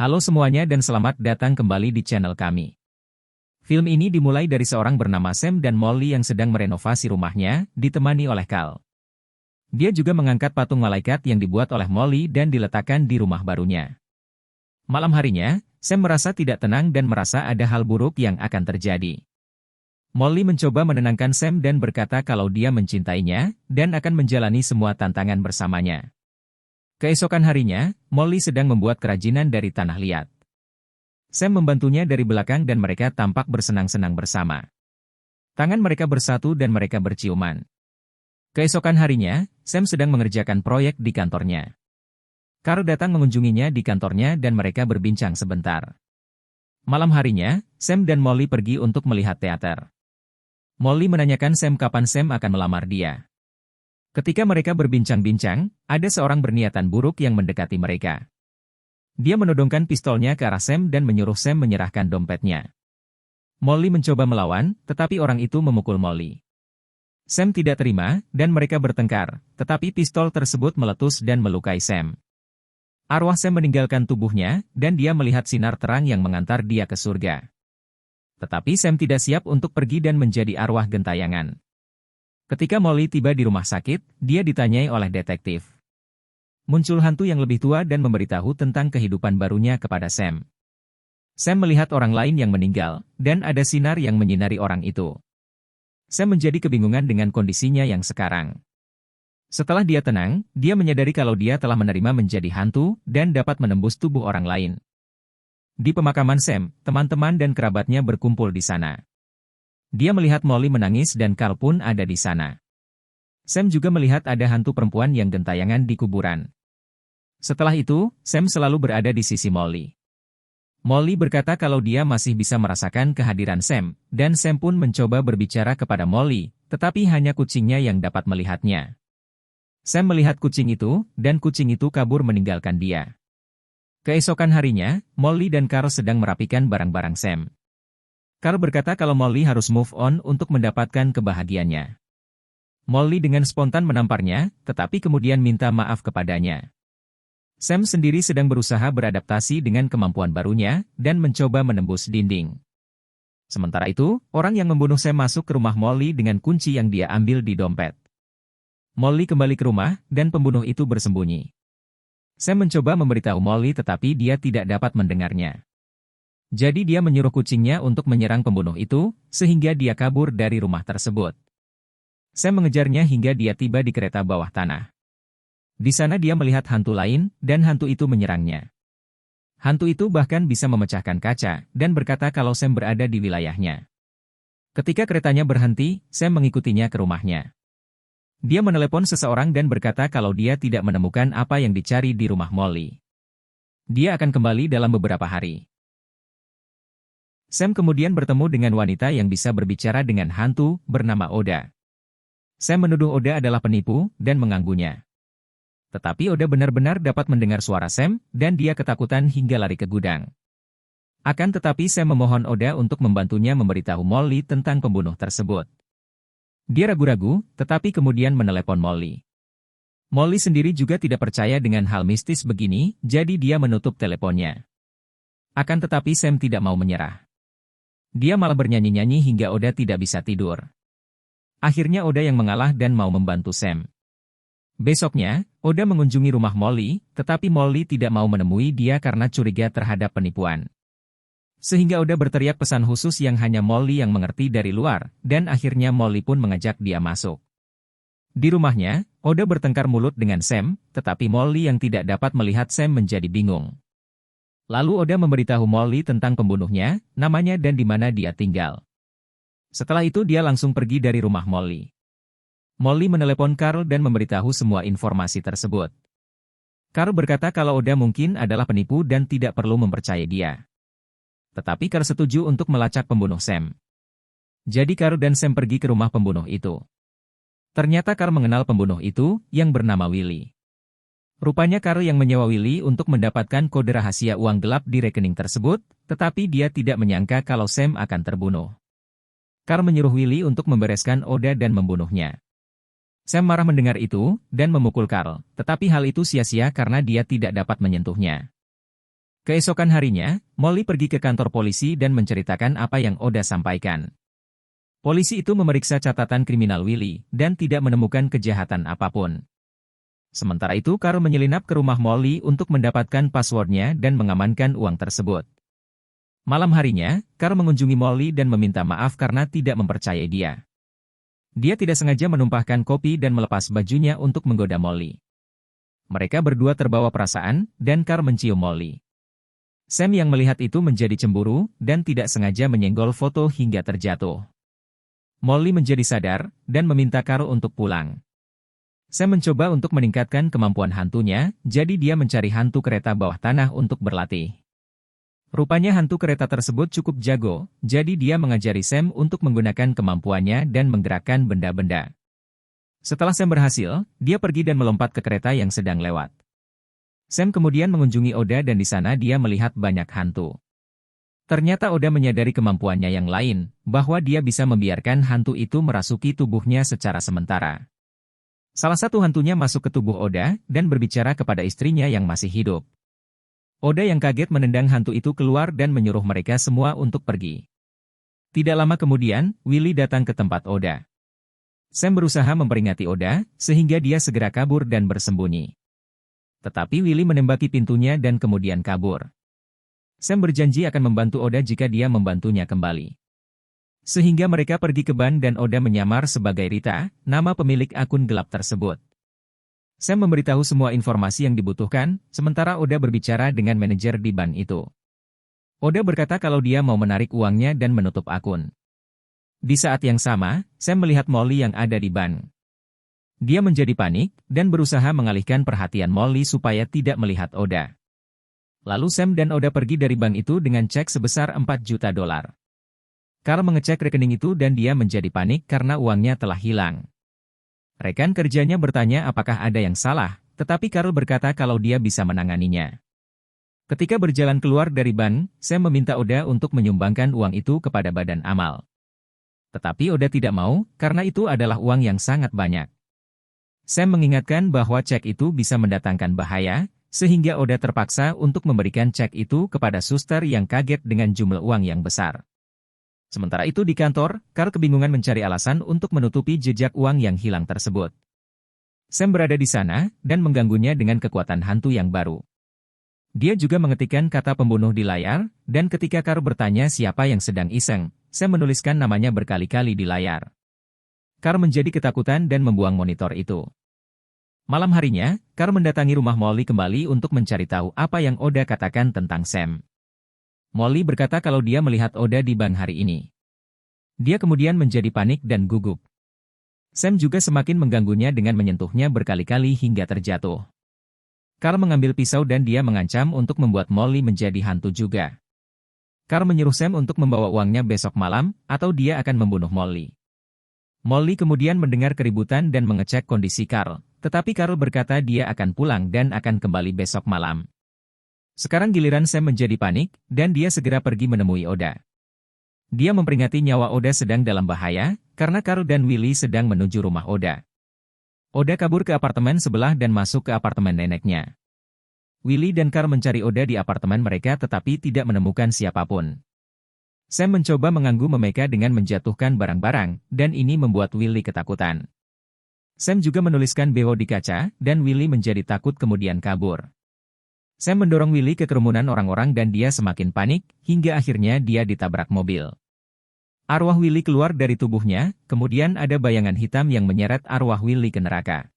Halo semuanya dan selamat datang kembali di channel kami. Film ini dimulai dari seorang bernama Sam dan Molly yang sedang merenovasi rumahnya, ditemani oleh Carl. Dia juga mengangkat patung malaikat yang dibuat oleh Molly dan diletakkan di rumah barunya. Malam harinya, Sam merasa tidak tenang dan merasa ada hal buruk yang akan terjadi. Molly mencoba menenangkan Sam dan berkata kalau dia mencintainya dan akan menjalani semua tantangan bersamanya. Keesokan harinya, Molly sedang membuat kerajinan dari tanah liat. Sam membantunya dari belakang dan mereka tampak bersenang-senang bersama. Tangan mereka bersatu dan mereka berciuman. Keesokan harinya, Sam sedang mengerjakan proyek di kantornya. Carl datang mengunjunginya di kantornya dan mereka berbincang sebentar. Malam harinya, Sam dan Molly pergi untuk melihat teater. Molly menanyakan Sam kapan Sam akan melamar dia. Ketika mereka berbincang-bincang, ada seorang berniatan buruk yang mendekati mereka. Dia menodongkan pistolnya ke arah Sam dan menyuruh Sam menyerahkan dompetnya. Molly mencoba melawan, tetapi orang itu memukul Molly. Sam tidak terima, dan mereka bertengkar, tetapi pistol tersebut meletus dan melukai Sam. Arwah Sam meninggalkan tubuhnya, dan dia melihat sinar terang yang mengantar dia ke surga. Tetapi Sam tidak siap untuk pergi dan menjadi arwah gentayangan. Ketika Molly tiba di rumah sakit, dia ditanyai oleh detektif. Muncul hantu yang lebih tua dan memberitahu tentang kehidupan barunya kepada Sam. Sam melihat orang lain yang meninggal, dan ada sinar yang menyinari orang itu. Sam menjadi kebingungan dengan kondisinya yang sekarang. Setelah dia tenang, dia menyadari kalau dia telah menerima menjadi hantu dan dapat menembus tubuh orang lain. Di pemakaman Sam, teman-teman dan kerabatnya berkumpul di sana. Dia melihat Molly menangis dan Carl pun ada di sana. Sam juga melihat ada hantu perempuan yang gentayangan di kuburan. Setelah itu, Sam selalu berada di sisi Molly. Molly berkata kalau dia masih bisa merasakan kehadiran Sam, dan Sam pun mencoba berbicara kepada Molly, tetapi hanya kucingnya yang dapat melihatnya. Sam melihat kucing itu, dan kucing itu kabur meninggalkan dia. Keesokan harinya, Molly dan Carl sedang merapikan barang-barang Sam. Carl berkata kalau Molly harus move on untuk mendapatkan kebahagiaannya. Molly dengan spontan menamparnya, tetapi kemudian minta maaf kepadanya. Sam sendiri sedang berusaha beradaptasi dengan kemampuan barunya, dan mencoba menembus dinding. Sementara itu, orang yang membunuh Sam masuk ke rumah Molly dengan kunci yang dia ambil di dompet. Molly kembali ke rumah, dan pembunuh itu bersembunyi. Sam mencoba memberitahu Molly tetapi dia tidak dapat mendengarnya. Jadi dia menyuruh kucingnya untuk menyerang pembunuh itu, sehingga dia kabur dari rumah tersebut. Sam mengejarnya hingga dia tiba di kereta bawah tanah. Di sana dia melihat hantu lain, dan hantu itu menyerangnya. Hantu itu bahkan bisa memecahkan kaca, dan berkata kalau Sam berada di wilayahnya. Ketika keretanya berhenti, Sam mengikutinya ke rumahnya. Dia menelepon seseorang dan berkata kalau dia tidak menemukan apa yang dicari di rumah Molly. Dia akan kembali dalam beberapa hari. Sam kemudian bertemu dengan wanita yang bisa berbicara dengan hantu, bernama Oda. Sam menuduh Oda adalah penipu, dan mengganggunya. Tetapi Oda benar-benar dapat mendengar suara Sam, dan dia ketakutan hingga lari ke gudang. Akan tetapi Sam memohon Oda untuk membantunya memberitahu Molly tentang pembunuh tersebut. Dia ragu-ragu, tetapi kemudian menelepon Molly. Molly sendiri juga tidak percaya dengan hal mistis begini, jadi dia menutup teleponnya. Akan tetapi Sam tidak mau menyerah. Dia malah bernyanyi-nyanyi hingga Oda tidak bisa tidur. Akhirnya Oda yang mengalah dan mau membantu Sam. Besoknya, Oda mengunjungi rumah Molly, tetapi Molly tidak mau menemui dia karena curiga terhadap penipuan. Sehingga Oda berteriak pesan khusus yang hanya Molly yang mengerti dari luar, dan akhirnya Molly pun mengajak dia masuk. Di rumahnya, Oda bertengkar mulut dengan Sam, tetapi Molly yang tidak dapat melihat Sam menjadi bingung. Lalu Oda memberitahu Molly tentang pembunuhnya, namanya dan di mana dia tinggal. Setelah itu dia langsung pergi dari rumah Molly. Molly menelepon Carl dan memberitahu semua informasi tersebut. Carl berkata kalau Oda mungkin adalah penipu dan tidak perlu mempercayai dia. Tetapi Carl setuju untuk melacak pembunuh Sam. Jadi Carl dan Sam pergi ke rumah pembunuh itu. Ternyata Carl mengenal pembunuh itu, yang bernama Willy. Rupanya Carl yang menyewa Willy untuk mendapatkan kode rahasia uang gelap di rekening tersebut, tetapi dia tidak menyangka kalau Sam akan terbunuh. Carl menyuruh Willy untuk membereskan Oda dan membunuhnya. Sam marah mendengar itu, dan memukul Carl, tetapi hal itu sia-sia karena dia tidak dapat menyentuhnya. Keesokan harinya, Molly pergi ke kantor polisi dan menceritakan apa yang Oda sampaikan. Polisi itu memeriksa catatan kriminal Willy dan tidak menemukan kejahatan apapun. Sementara itu Carl menyelinap ke rumah Molly untuk mendapatkan passwordnya dan mengamankan uang tersebut. Malam harinya, Carl mengunjungi Molly dan meminta maaf karena tidak mempercayai dia. Dia tidak sengaja menumpahkan kopi dan melepas bajunya untuk menggoda Molly. Mereka berdua terbawa perasaan, dan Carl mencium Molly. Sam yang melihat itu menjadi cemburu, dan tidak sengaja menyenggol foto hingga terjatuh. Molly menjadi sadar, dan meminta Carl untuk pulang. Sam mencoba untuk meningkatkan kemampuan hantunya, jadi dia mencari hantu kereta bawah tanah untuk berlatih. Rupanya hantu kereta tersebut cukup jago, jadi dia mengajari Sam untuk menggunakan kemampuannya dan menggerakkan benda-benda. Setelah Sam berhasil, dia pergi dan melompat ke kereta yang sedang lewat. Sam kemudian mengunjungi Oda dan di sana dia melihat banyak hantu. Ternyata Oda menyadari kemampuannya yang lain, bahwa dia bisa membiarkan hantu itu merasuki tubuhnya secara sementara. Salah satu hantunya masuk ke tubuh Oda dan berbicara kepada istrinya yang masih hidup. Oda yang kaget menendang hantu itu keluar dan menyuruh mereka semua untuk pergi. Tidak lama kemudian, Willy datang ke tempat Oda. Sam berusaha memperingati Oda, sehingga dia segera kabur dan bersembunyi. Tetapi Willy menembaki pintunya dan kemudian kabur. Sam berjanji akan membantu Oda jika dia membantunya kembali. Sehingga mereka pergi ke ban dan Oda menyamar sebagai Rita, nama pemilik akun gelap tersebut. Sam memberitahu semua informasi yang dibutuhkan, sementara Oda berbicara dengan manajer di ban itu. Oda berkata kalau dia mau menarik uangnya dan menutup akun. Di saat yang sama, Sam melihat Molly yang ada di ban. Dia menjadi panik, dan berusaha mengalihkan perhatian Molly supaya tidak melihat Oda. Lalu Sam dan Oda pergi dari bank itu dengan cek sebesar $4 juta. Carl mengecek rekening itu dan dia menjadi panik karena uangnya telah hilang. Rekan kerjanya bertanya apakah ada yang salah, tetapi Carl berkata kalau dia bisa menanganinya. Ketika berjalan keluar dari bank, Sam meminta Oda untuk menyumbangkan uang itu kepada badan amal. Tetapi Oda tidak mau, karena itu adalah uang yang sangat banyak. Sam mengingatkan bahwa cek itu bisa mendatangkan bahaya, sehingga Oda terpaksa untuk memberikan cek itu kepada suster yang kaget dengan jumlah uang yang besar. Sementara itu di kantor, Carl kebingungan mencari alasan untuk menutupi jejak uang yang hilang tersebut. Sam berada di sana, dan mengganggunya dengan kekuatan hantu yang baru. Dia juga mengetikkan kata pembunuh di layar, dan ketika Carl bertanya siapa yang sedang iseng, Sam menuliskan namanya berkali-kali di layar. Carl menjadi ketakutan dan membuang monitor itu. Malam harinya, Carl mendatangi rumah Molly kembali untuk mencari tahu apa yang Oda katakan tentang Sam. Molly berkata kalau dia melihat Oda di bank hari ini. Dia kemudian menjadi panik dan gugup. Sam juga semakin mengganggunya dengan menyentuhnya berkali-kali hingga terjatuh. Carl mengambil pisau dan dia mengancam untuk membuat Molly menjadi hantu juga. Carl menyuruh Sam untuk membawa uangnya besok malam, atau dia akan membunuh Molly. Molly kemudian mendengar keributan dan mengecek kondisi Carl, tetapi Carl berkata dia akan pulang dan akan kembali besok malam. Sekarang giliran Sam menjadi panik, dan dia segera pergi menemui Oda. Dia memperingati nyawa Oda sedang dalam bahaya, karena Carl dan Willy sedang menuju rumah Oda. Oda kabur ke apartemen sebelah dan masuk ke apartemen neneknya. Willy dan Carl mencari Oda di apartemen mereka tetapi tidak menemukan siapapun. Sam mencoba mengganggu mereka dengan menjatuhkan barang-barang, dan ini membuat Willy ketakutan. Sam juga menuliskan BO di kaca, dan Willy menjadi takut kemudian kabur. Sam mendorong Willy ke kerumunan orang-orang dan dia semakin panik, hingga akhirnya dia ditabrak mobil. Arwah Willy keluar dari tubuhnya, kemudian ada bayangan hitam yang menyeret arwah Willy ke neraka.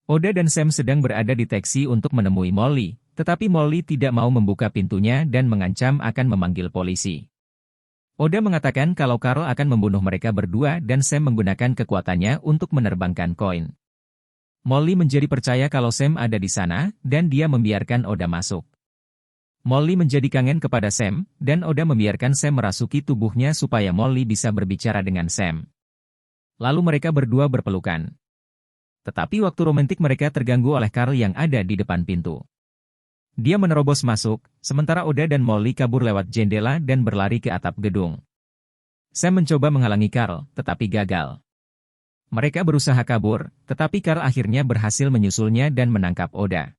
Oda dan Sam sedang berada di taksi untuk menemui Molly, tetapi Molly tidak mau membuka pintunya dan mengancam akan memanggil polisi. Oda mengatakan kalau Carl akan membunuh mereka berdua dan Sam menggunakan kekuatannya untuk menerbangkan koin. Molly menjadi percaya kalau Sam ada di sana, dan dia membiarkan Oda masuk. Molly menjadi kangen kepada Sam, dan Oda membiarkan Sam merasuki tubuhnya supaya Molly bisa berbicara dengan Sam. Lalu mereka berdua berpelukan. Tetapi waktu romantik mereka terganggu oleh Carl yang ada di depan pintu. Dia menerobos masuk, sementara Oda dan Molly kabur lewat jendela dan berlari ke atap gedung. Sam mencoba menghalangi Carl, tetapi gagal. Mereka berusaha kabur, tetapi Carl akhirnya berhasil menyusulnya dan menangkap Oda.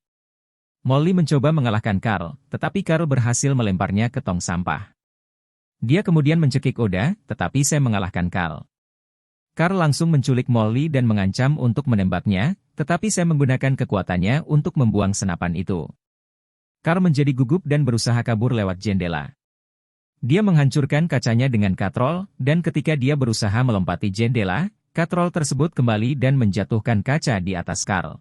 Molly mencoba mengalahkan Carl, tetapi Carl berhasil melemparnya ke tong sampah. Dia kemudian mencekik Oda, tetapi Sam mengalahkan Carl. Carl langsung menculik Molly dan mengancam untuk menembaknya, tetapi Sam menggunakan kekuatannya untuk membuang senapan itu. Carl menjadi gugup dan berusaha kabur lewat jendela. Dia menghancurkan kacanya dengan katrol, dan ketika dia berusaha melompati jendela, katrol tersebut kembali dan menjatuhkan kaca di atas Carl.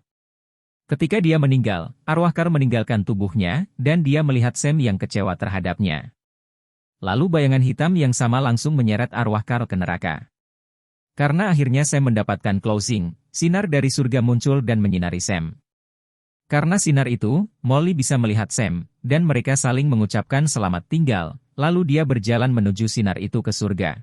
Ketika dia meninggal, arwah Carl meninggalkan tubuhnya, dan dia melihat Sam yang kecewa terhadapnya. Lalu bayangan hitam yang sama langsung menyeret arwah Carl ke neraka. Karena akhirnya Sam mendapatkan closing, sinar dari surga muncul dan menyinari Sam. Karena sinar itu, Molly bisa melihat Sam, dan mereka saling mengucapkan selamat tinggal, lalu dia berjalan menuju sinar itu ke surga.